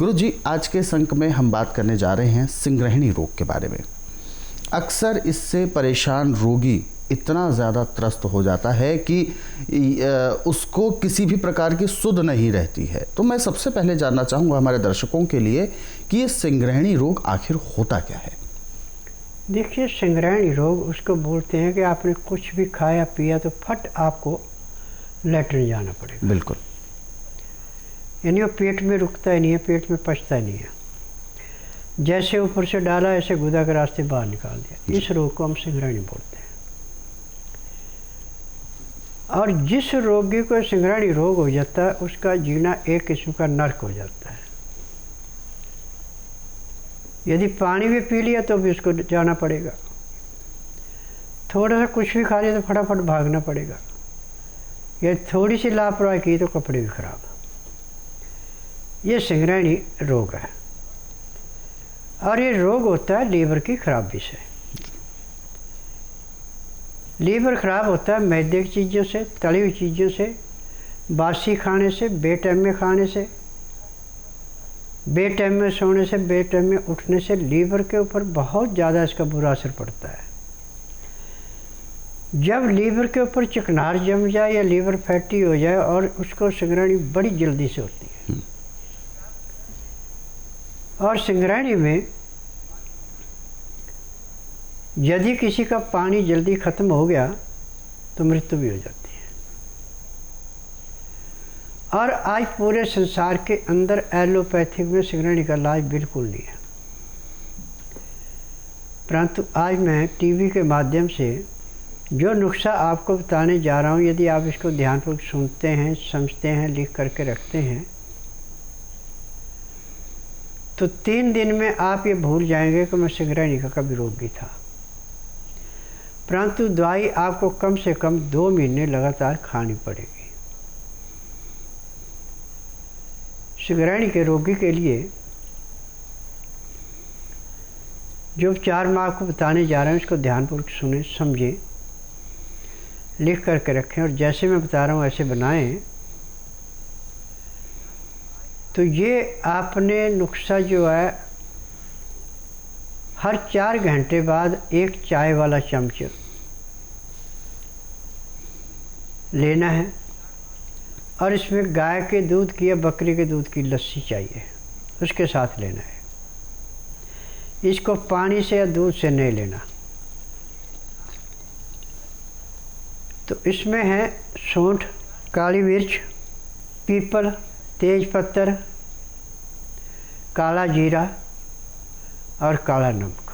गुरुजी, आज के इस अंक में हम बात करने जा रहे हैं सिंग्रहणी रोग के बारे में। अक्सर इससे परेशान रोगी इतना ज़्यादा त्रस्त हो जाता है कि उसको किसी भी प्रकार की सुध नहीं रहती है। तो मैं सबसे पहले जानना चाहूँगा हमारे दर्शकों के लिए कि ये सिंग्रहणी रोग आखिर होता क्या है। देखिए, सिंग्रहणी रोग उसको बोलते हैं कि आपने कुछ भी खाया पिया तो फट आपको लेटरिन जाना पड़ेगा। बिल्कुल। यानी वो पेट में रुकता ही नहीं है, पेट में पचता ही नहीं है। जैसे ऊपर से डाला ऐसे गुदा के रास्ते बाहर निकाल दिया। इस रोग को हम सिंग्रहणी बोलते हैं। और जिस रोगी को सिंग्रहणी रोग हो जाता है उसका जीना एक किस्म का नर्क हो जाता है। यदि पानी भी पी लिया तो भी उसको जाना पड़ेगा, थोड़ा सा कुछ भी खा लिया तो फटाफट भागना पड़ेगा, या थोड़ी सी लापरवाही की तो कपड़े भी खराब। ये सिंग्रहणी रोग है और ये रोग होता है लीवर की खराबी से। लीवर खराब होता है मैदे की चीज़ों से, तली हुई चीज़ों से, बासी खाने से, बेटाइम में खाने से, बेटाइम में सोने से, बेटाइम में उठने से लीवर के ऊपर बहुत ज़्यादा इसका बुरा असर पड़ता है। जब लीवर के ऊपर चिकनाहट जम जाए या लीवर फैटी हो जाए और उसको सिंग्रहणी बड़ी जल्दी से होती है। और सिंग्रहणी में यदि किसी का पानी जल्दी ख़त्म हो गया तो मृत्यु भी हो जाती है। और आज पूरे संसार के अंदर एलोपैथिक में सिंग्रहणी का इलाज बिल्कुल नहीं है। परंतु आज मैं टीवी के माध्यम से जो नुस्खा आपको बताने जा रहा हूँ, यदि आप इसको ध्यानपूर्वक सुनते हैं, समझते हैं, लिख करके रखते हैं तो 3 दिन में आप ये भूल जाएंगे कि मैं सिंग्रहणी का कभी रोगी था। परंतु दवाई आपको कम से कम 2 महीने लगातार खानी पड़ेगी। सिंग्रहणी के रोगी के लिए जो उपचार मैं आपको बताने जा रहा हूँ उसको ध्यानपूर्वक सुने, समझें, लिख करके रखें और जैसे मैं बता रहा हूँ ऐसे बनाएं। तो ये आपने नुस्खा जो है हर 4 घंटे बाद 1 चाय वाला चम्मच लेना है और इसमें गाय के दूध की या बकरी के दूध की लस्सी चाहिए, उसके साथ लेना है। इसको पानी से या दूध से नहीं लेना। तो इसमें है सौंठ, काली मिर्च, पीपल, तेज पत्तर, काला जीरा और काला नमक।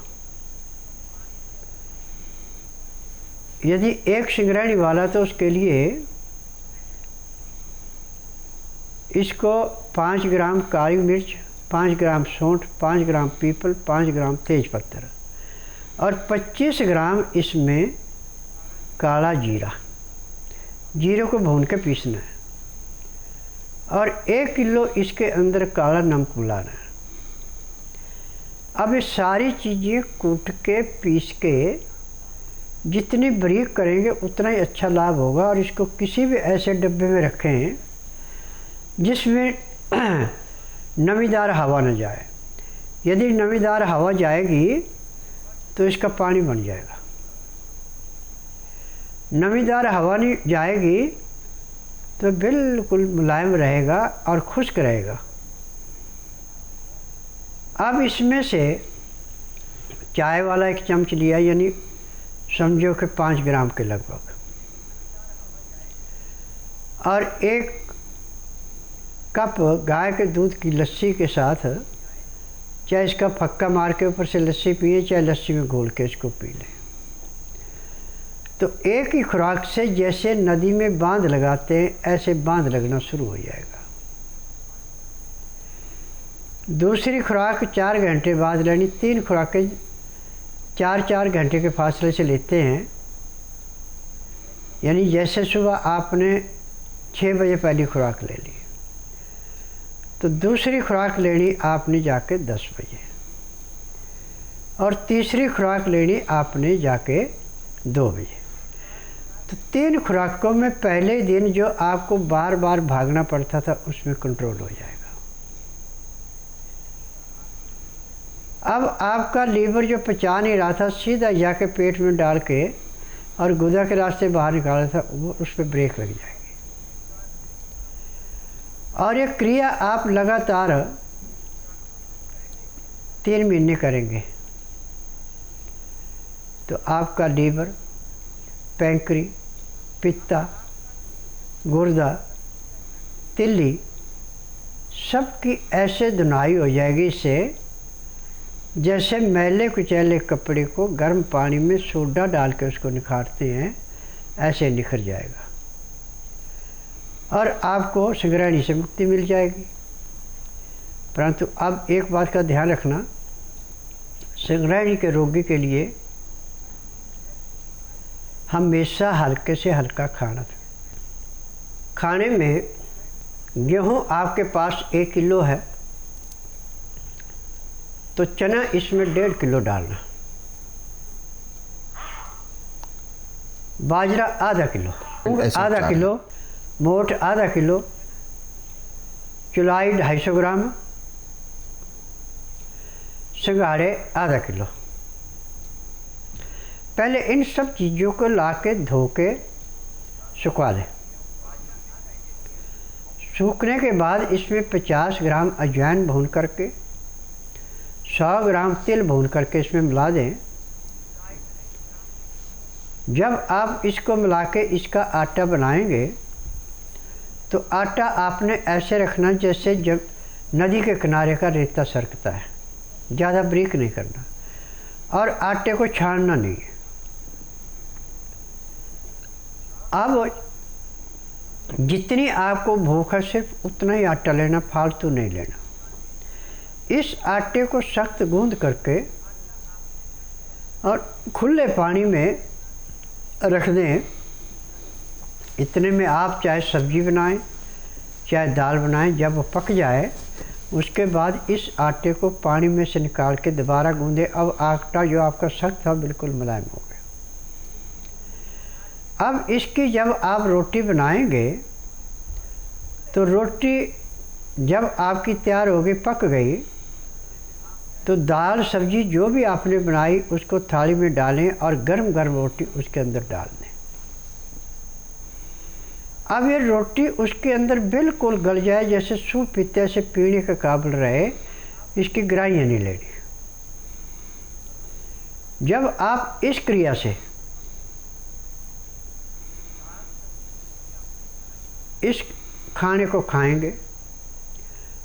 यदि एक सिंग्रहणी वाला तो उसके लिए इसको 5 ग्राम काली मिर्च, 5 ग्राम सौंठ, 5 ग्राम पीपल, 5 ग्राम तेज पत्तर और 25 ग्राम इसमें काला जीरा, जीरे को भून के पीसना है और 1 किलो इसके अंदर काला नमक मिलाना है। अब ये सारी चीज़ें कूट के पीस के जितनी बारीक करेंगे उतना ही अच्छा लाभ होगा। और इसको किसी भी ऐसे डब्बे में रखें जिसमें नमीदार हवा न जाए। यदि नमीदार हवा जाएगी तो इसका पानी बन जाएगा। नमीदार हवा नहीं जाएगी तो बिल्कुल मुलायम रहेगा और खुश्क रहेगा। अब इसमें से चाय वाला 1 चम्मच लिया, यानी समझो कि 5 ग्राम के लगभग, और 1 कप गाय के दूध की लस्सी के साथ, चाहे इसका फक्का मार के ऊपर से लस्सी पिए, चाहे लस्सी में घोल के इसको पी लें। तो एक ही खुराक से जैसे नदी में बांध लगाते हैं ऐसे बांध लगना शुरू हो जाएगा। दूसरी खुराक 4 घंटे बाद लेनी। 3 खुराकें 4-4 घंटे के फासले से लेते हैं। यानी जैसे सुबह आपने 6 बजे पहली खुराक ले ली तो दूसरी खुराक लेनी आपने जाके 10 बजे और तीसरी खुराक लेनी आपने जाके 2 बजे। तो 3 खुराकों में पहले दिन जो आपको बार बार भागना पड़ता था उसमें कंट्रोल हो जाएगा। अब आपका लीवर जो पचा नहीं रहा था, सीधा जाके पेट में डाल के और गुदा के रास्ते बाहर निकाला था, वो उस पर ब्रेक लग जाएगी। और ये क्रिया आप लगातार 3 महीने करेंगे तो आपका लीवर, पैंक्री, पित्ता, गुर्दा, तिल्ली सबकी ऐसे धुनाई हो जाएगी इससे, जैसे मैले कुचैले कपड़े को गर्म पानी में सोडा डाल के उसको निखारते हैं, ऐसे निखर जाएगा और आपको संग्रहणी से मुक्ति मिल जाएगी। परंतु अब एक बात का ध्यान रखना, संग्रहणी के रोगी के लिए हमेशा हल्के से हल्का खाना था। खाने में गेहूँ आपके पास 1 किलो है तो चना इसमें 1.5 किलो डालना, बाजरा आधा किलो, आधा किलो, मोठ आधा किलो, चुलाई 250 ग्राम, सिंघाड़े आधा किलो। पहले इन सब चीज़ों को ला के धो के सुखा दें। सूखने के बाद इसमें 50 ग्राम अजवाइन भून करके, 100 ग्राम तिल भून करके इसमें मिला दें। जब आप इसको मिला के इसका आटा बनाएंगे तो आटा आपने ऐसे रखना जैसे जब नदी के किनारे का रेता सरकता है, ज़्यादा बारीक नहीं करना और आटे को छानना नहीं है। अब जितनी आपको भूख है सिर्फ उतना ही आटा लेना, फालतू नहीं लेना। इस आटे को सख्त गूंद करके और खुले पानी में रख दें। इतने में आप चाहे सब्जी बनाएं चाहे दाल बनाएं, जब वो पक जाए उसके बाद इस आटे को पानी में से निकाल के दोबारा गूंदें। अब आटा जो आपका सख्त था बिल्कुल मुलायम हो गया। अब इसकी जब आप रोटी बनाएंगे तो रोटी जब आपकी तैयार होगी, पक गई, तो दाल सब्जी जो भी आपने बनाई उसको थाली में डालें और गरम गरम रोटी उसके अंदर डाल दें। अब ये रोटी उसके अंदर बिल्कुल गल जाए, जैसे सूप पीते से पीने के काबिल रहे, इसकी गराइयाँ नहीं लेनी। जब आप इस क्रिया से इस खाने को खाएंगे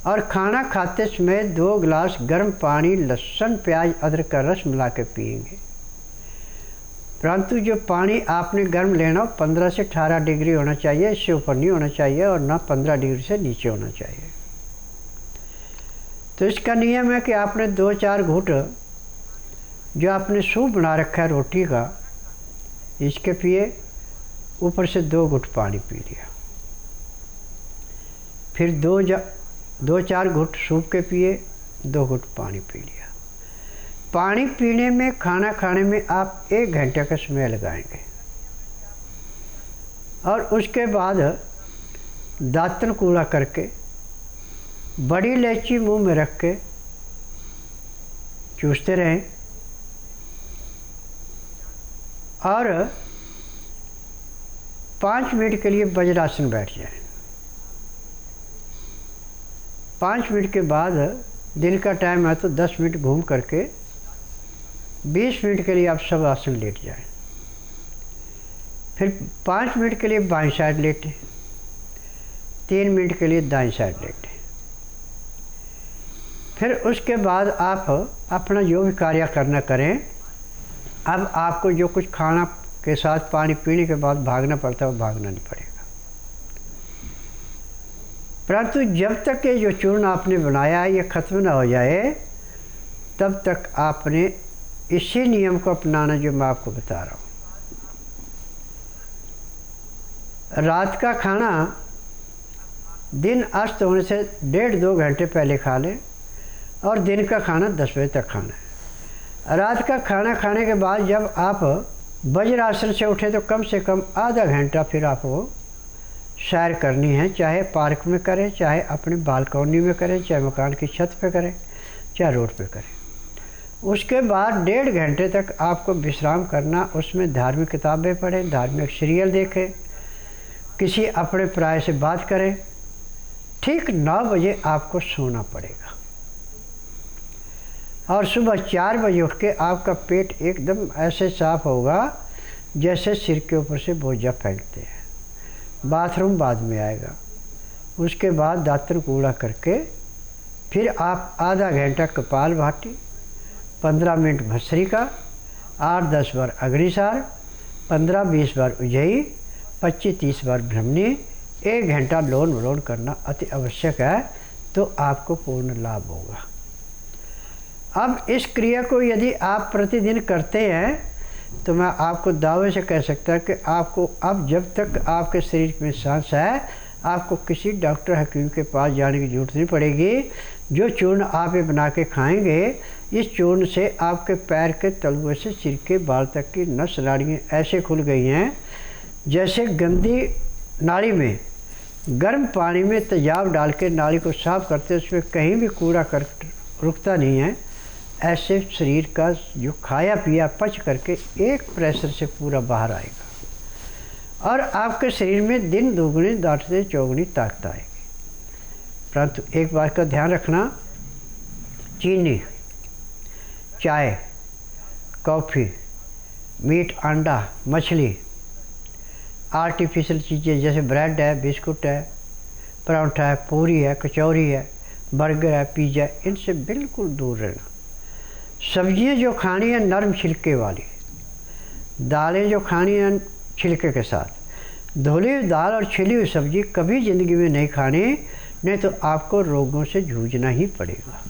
और खाना खाते समय 2 गिलास गर्म पानी, लहसुन, प्याज, अदरक का रस मिला के पिएंगे। परंतु जो पानी आपने गर्म लेना 15 से 18 डिग्री होना चाहिए, इससे ऊपर नहीं होना चाहिए और ना 15 डिग्री से नीचे होना चाहिए। तो इसका नियम है कि आपने 2-4 घूंट जो आपने सूप बना रखा है रोटी का, इसके पिए, ऊपर से 2 घूंट पानी पी लिया, फिर 2-4 घूंट सूप के पिए, 2 घूंट पानी पी लिया। पानी पीने में, खाना खाने में आप 1 घंटे का समय लगाएंगे और उसके बाद दातन कूड़ा करके बड़ी इलायची मुंह में रख के चूसते रहें और 5 मिनट के लिए वज्रासन बैठ जाएं। 5 मिनट के बाद, दिन का टाइम है तो 10 मिनट घूम करके 20 मिनट के लिए आप सब आसन लेट जाएं। फिर 5 मिनट के लिए बाईं साइड लेटें, 3 मिनट के लिए दाईं साइड लेटें। फिर उसके बाद आप अपना जो भी कार्य करना करें। अब आपको जो कुछ खाना के साथ पानी पीने के बाद भागना पड़ता है वो भागना नहीं पड़ेगा। परंतु जब तक ये जो चूर्ण आपने बनाया है ये ख़त्म ना हो जाए, तब तक आपने इसी नियम को अपनाना जो मैं आपको बता रहा हूँ। रात का खाना दिन अस्त होने से 1.5-2 घंटे पहले खा लें और दिन का खाना 10 बजे तक खाना है। रात का खाना खाने के बाद जब आप वज्रासन से उठे तो कम से कम आधा घंटा फिर आपको सैर करनी है, चाहे पार्क में करें, चाहे अपनी बालकनी में करें, चाहे मकान की छत पे करें, चाहे रोड पे करें। उसके बाद 1.5 घंटे तक आपको विश्राम करना, उसमें धार्मिक किताबें पढ़ें, धार्मिक सीरियल देखें, किसी अपने पराये से बात करें। ठीक 9 बजे आपको सोना पड़ेगा और सुबह 4 बजे उठ के आपका पेट एकदम ऐसे साफ होगा जैसे सिर के ऊपर से बोझा फेंकते हैं। बाथरूम बाद में आएगा। उसके बाद दातन कूड़ा करके फिर आप आधा घंटा कपालभाति, 15 मिनट भस्त्रिका, 8-10 बार अग्निसार, 15-20 बार उज्जयी, 25-30 बार ब्रह्मणी, 1 घंटा लोन वलोन करना अति आवश्यक है, तो आपको पूर्ण लाभ होगा। अब इस क्रिया को यदि आप प्रतिदिन करते हैं तो मैं आपको दावे से कह सकता हूँ कि आपको अब जब तक आपके शरीर में सांस है, आपको किसी डॉक्टर हकीम के पास जाने की जरूरत नहीं पड़ेगी। जो चूर्ण आप ये बना के खाएंगे, इस चूर्ण से आपके पैर के तलुए से सिर के बाल तक की नस नाड़ियाँ ऐसे खुल गई हैं जैसे गंदी नाली में गर्म पानी में तेजाब डाल के नाली को साफ करते, उसमें कहीं भी कूड़ा कर रुकता नहीं है। ऐसे शरीर का जो खाया पिया पच करके एक प्रेशर से पूरा बाहर आएगा और आपके शरीर में दिन दोगुनी दांत से चौगुनी ताकत आएगी। परंतु एक बात का ध्यान रखना, चीनी, चाय, कॉफ़ी, मीट, अंडा, मछली, आर्टिफिशियल चीज़ें जैसे ब्रेड है, बिस्कुट है, पराठा है, पूरी है, कचौरी है, बर्गर है, पिज़्ज़ा, इनसे बिल्कुल दूर रहना। सब्जियां जो खानी है नरम छिलके वाली, दालें जो खानी है छिलके के साथ, धुली हुई दाल और छिली हुई सब्जी कभी ज़िंदगी में नहीं खानी, नहीं तो आपको रोगों से जूझना ही पड़ेगा।